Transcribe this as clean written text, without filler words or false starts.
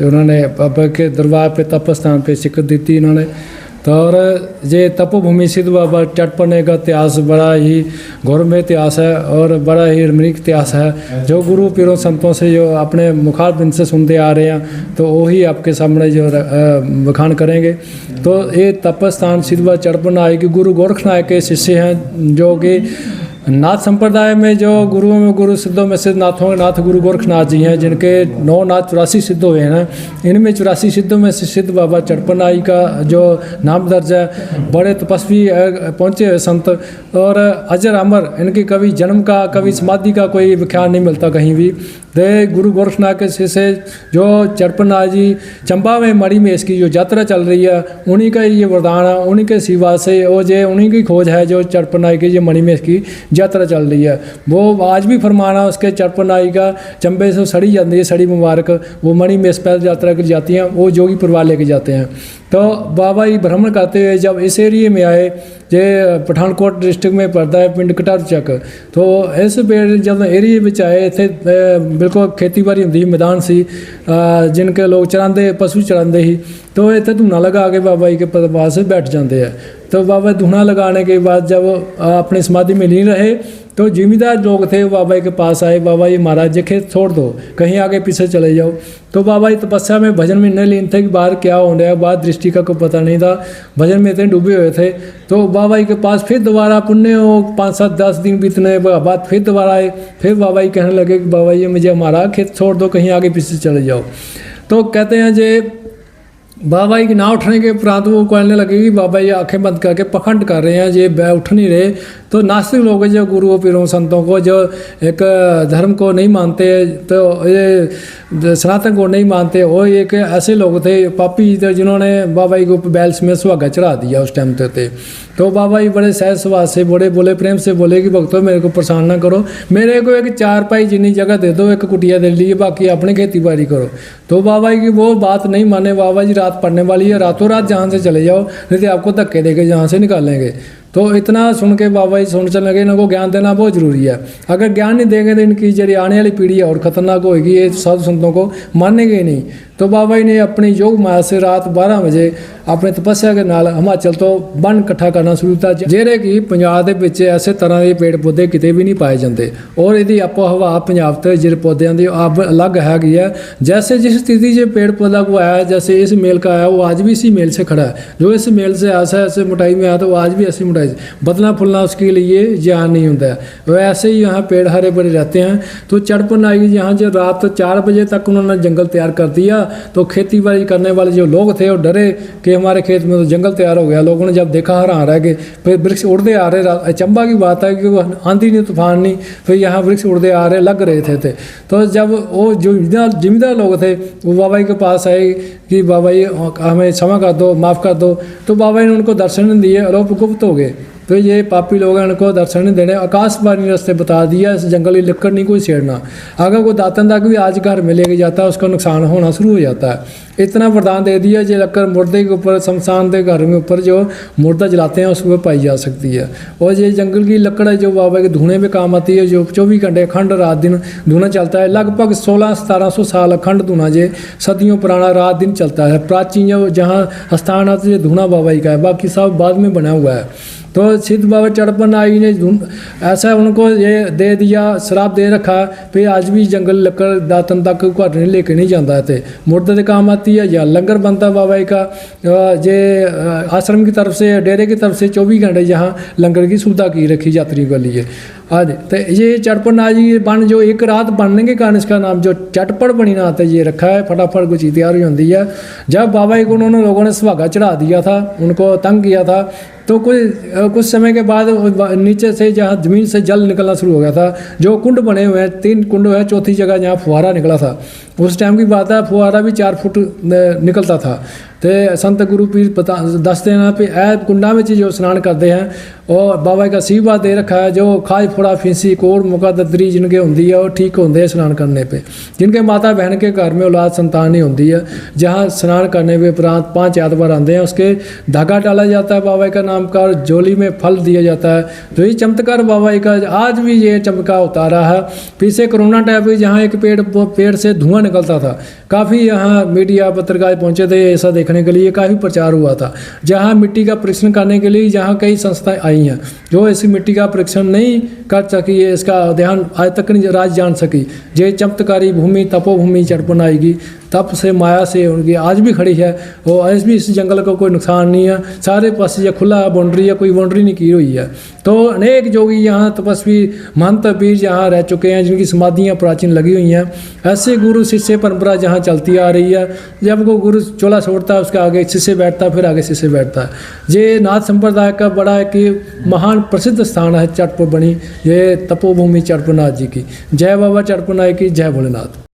तो उन्होंने बाबा के दरबार पे तपस्थान पे शिकत दी थी इन्होंने। तो और ये तपोभूमि सिद्ध बाबा चटपने का इतिहास बड़ा ही गौरव इतिहास है और बड़ा ही रमणीक इतिहास है, जो गुरु पीरों संतों से जो अपने मुखारबिंद से सुनते आ रहे हैं तो वही आपके सामने जो बखान करेंगे। तो ये तपस्थान सिद्ध बाबा चटपना है कि गुरु गोरखनाथ के शिष्य हैं, जो कि नाथ संप्रदाय में जो गुरुओं में गुरु सिद्धों में सिद्ध नाथों नाथ गुरु गोरखनाथ जी हैं, जिनके 9 नाथ 84 सिद्ध हुए हैं। इनमें 84 सिद्धों में से सिद्ध बाबा चटपनाई का जो नाम दर्ज है, बड़े तपस्वी पहुँचे हुए संत और अजर अमर, इनकी कभी जन्म का कभी समाधि का कोई विख्यान नहीं मिलता कहीं भी। दे गुरु गोरखनाथ के शिष्य जो चटपनाथ जी चंबा में मणि में इसकी जो यात्रा चल रही है, उन्हीं का ये वरदान है, उन्हीं के सिवा से वो जो उन्हीं की खोज है जो चटपनाथ की जो मणि में इसकी यात्रा चल रही है। वो आज भी फरमाना उसके चटपनाई का चंबे से सड़ी जाती है, सड़ी मुबारक वो मणि में पैदल यात्रा कर जाती हैं, वो जोगी परिवार लेके जाते हैं। तो बाबा जी भ्रमण करते हुए जब इस एरिए में आए, जे पठानकोट डिस्ट्रिक्ट में पड़ता है पिंड कटारचक, तो इस जब एरिए में आए थे बिल्कुल खेती बाड़ी होंगी, मैदान सी जिनके लोग चरांदे पशु चरांदे ही, तो इतने धूना लगा के बाबा जी के पास बैठ जाते हैं। तो बाबा धूना लगाने के बाद जब अपनी समाधि में लीन रहे तो जिम्मेदार लोग थे बाबा जी के पास आए, बाबा जी महाराज जी खेत छोड़ दो, कहीं आगे पीछे चले जाओ। तो बाबा जी तपस्या में भजन में इतने लीन थे कि बाहर क्या हो रहा है, बाहर दृष्टि का कोई पता नहीं था, भजन में इतने डूबे हुए थे। तो बाबा जी के पास फिर दोबारा पुण्य हो 5, 7, 10 दिन बीतने के बाद फिर दोबारा आए, फिर बाबा जी कहने लगे कि बाबा जी मुझे हमारा खेत छोड़ दो, कहीं आगे पीछे चले जाओ। तो कहते हैं जे बाबा जी की ना उठने के उपरांत वो कहने लगे कि बाबा जी आंखें बंद करके पखंड कर रहे हैं, ये उठ नहीं रहे। तो नास्तिक लोग जो गुरुओं पीरों संतों को जो एक धर्म को नहीं मानते, तो ये सनातन को नहीं मानते, वो एक ऐसे लोग थे पापी जिन्होंने बाबा जी को बैल में सुहागा चढ़ा दिया उस टाइम थे। तो बाबा जी बड़े सहज स्वभाव से बड़े बोले, प्रेम से बोले कि भक्तों मेरे को परेशान ना करो, मेरे को एक 4 पाई जितनी जगह दे दो, एक कुटिया दे लीजिए, बाकी अपनी खेती बाड़ी करो। तो बाबा जी की वो बात नहीं माने, बाबा जी रात पड़ने वाली है, रातों रात जहाँ से चले जाओ, नहीं तो आपको धक्के देके जहाँ से निकालेंगे। तो इतना सुन के बाबा जी सोचने चलने लगे इनको ज्ञान देना बहुत जरूरी है, अगर ज्ञान नहीं देंगे तो इनकी जरिए आने वाली पीढ़ी है और खतरनाक होगी, ये साधु संतों को मानेंगे नहीं। तो बाबा जी ने अपनी योग माया से रात 12 बजे अपने तपस्या के नाल हिमाचल तो बन इकट्ठा करना शुरू किया, ਜਿਹੜੇ कि पंजाब ਦੇ ਵਿੱਚ ऐसे तरह के पेड़ पौधे किते भी नहीं पाए जाते और यदि आपो हवा पंजाब तो ਜਿਹੜੇ पौधों की अब अलग हैगी है। जैसे जिस स्थिति से पेड़ पौधा को आया, जैसे इस मेल का आया, वो आज भी इसी मेल से खड़ा है, जो इस मेल से ऐसा ऐसे मोटाई में आया तो वो आज भी ऐसी मोटाई, बदलना फुलना उसके लिए ज्ञान नहीं होता है। वैसे ही यहाँ पेड़ हरे भरे रहते हैं। तो चढ़पन आई यहाँ जो रात 4 बजे तक उन्होंने जंगल तैयार कर दिया, तो खेती बाड़ी करने वाले जो लोग थे वो डरे कि हमारे खेत में तो जंगल तैयार हो गया। लोगों ने जब देखा हैरान रह गए, फिर वृक्ष उड़ते आ रहे, चंबा की बात है कि आंधी नहीं तूफान नहीं, फिर यहाँ वृक्ष उड़ते आ रहे लग रहे थे। तो जब वो जो जिम्मेदार लोग थे वो बाबा जी के पास आए कि बाबा जी हमें क्षमा कर दो, माफ़ कर दो। तो बाबा जी ने उनको दर्शन नहीं दिए और वो गुप्त हो गए। तो ये पापी लोग हैं, इनको दर्शन नहीं देने, आकाशवाणी रास्ते बता दिया, इस जंगल की लकड़ नहीं कोई छेड़ना। अगर कोई दातन तक भी आज घर में लेके जाता है उसका नुकसान होना शुरू हो जाता है। इतना वरदान दे दिया जो लक्कर मुर्दे के ऊपर शमशान के घर में ऊपर जो मुर्दा जलाते हैं उस पर पाई जा सकती है। और ये जंगल की लकड़ है जो बाबा के धुएं में काम आती है, जो 24 घंटे अखंड रात दिन धुआं चलता है। लगभग 1600-1700 साल अखंड धुआं जे सदियों पुराना रात दिन चलता है। प्राचीन जो जहाँ स्थान है तो ये धुआं बाबा ही का है, बाकी सब बाद में बना हुआ है। तो सिद्ध बाबा चटपन आई ने ऐसा उनको ये दे दिया, श्राप दे रखा फिर आज भी जंगल लकड़ दातन तक घर नहीं लेके नहीं जाता थे। मुर्दे के काम आती है या लंगर बनता बाबा का जे आश्रम की तरफ से डेरे की तरफ से 24 घंटे यहाँ लंगर की सुविधा की रखी यात्रियों के लिए। आज तो ये चटपट आज ये बन जो एक रात बनने के कारण इसका नाम जो चटपट बनी ना आता ये रखा है। फटाफट कुछ तैयार हो जाती है। जब बाबा को उन्होंने लोगों ने सुहागा चढ़ा दिया था, उनको तंग किया था, तो कुछ समय के बाद नीचे से जहाँ ज़मीन से जल निकलना शुरू हो गया था। जो कुंड बने हुए हैं, 3 कुंड है, चौथी जगह जहाँ फुहारा निकला था उस टाइम की बात है। फुहारा भी 4 फुट निकलता था। तो संत गुरु पीर पता दसते हैं पे ऐ कुंडा में जो स्नान करते हैं और बाबा का आशीर्वाद दे रखा है। जो खाज फोड़ा फिंसी कोड़ मुका ददरी जिनके होंगी है वो ठीक होंगे स्नान करने पे। जिनके माता बहन के घर में औलाद संतान नहीं होती है, जहाँ स्नान करने पे उपरांत 5 ऐतवार आते हैं उसके धागा डाला जाता है बाबा का नाम का और झोली में फल दिया जाता है। तो ये चमत्कार बाबा का आज भी ये चमका होता रहा है। फिर से कोरोना टाइप में जहाँ एक पेड़ से धुआं निकलता था, काफ़ी यहाँ मीडिया पत्रकार पहुँचे थे ऐसा देखने के लिए, काफ़ी प्रचार हुआ था। जहाँ मिट्टी का परीक्षण करने के लिए जहाँ कई संस्थाएं आई हैं जो ऐसी मिट्टी का परीक्षण नहीं कर सकी है, इसका ध्यान आज तक नहीं राज जान सकी। ये चमत्कारी भूमि तपोभूमि चटपन आएगी तप से माया से उनकी आज भी खड़ी है। और आज भी इस जंगल को कोई नुकसान नहीं है, सारे पास ये खुला बाउंड्री है, कोई बाउंड्री नहीं की हुई है। तो अनेक जोगी यहाँ तपस्वी महंत पीर यहाँ रह चुके हैं जिनकी समाधियाँ प्राचीन लगी हुई हैं। ऐसे गुरु शिष्य परंपरा जहाँ चलती आ रही है। जब को गुरु चोला छोड़ता है उसके आगे शिष्य बैठता है, फिर आगे शिष्य बैठता है। ये नाथ संप्रदाय का बड़ा है कि महान प्रसिद्ध स्थान है चटपट बनी ये तपोभूमि चटपनाथ जी की। जय बाबा चटपनाथ की, जय भोलेनाथ।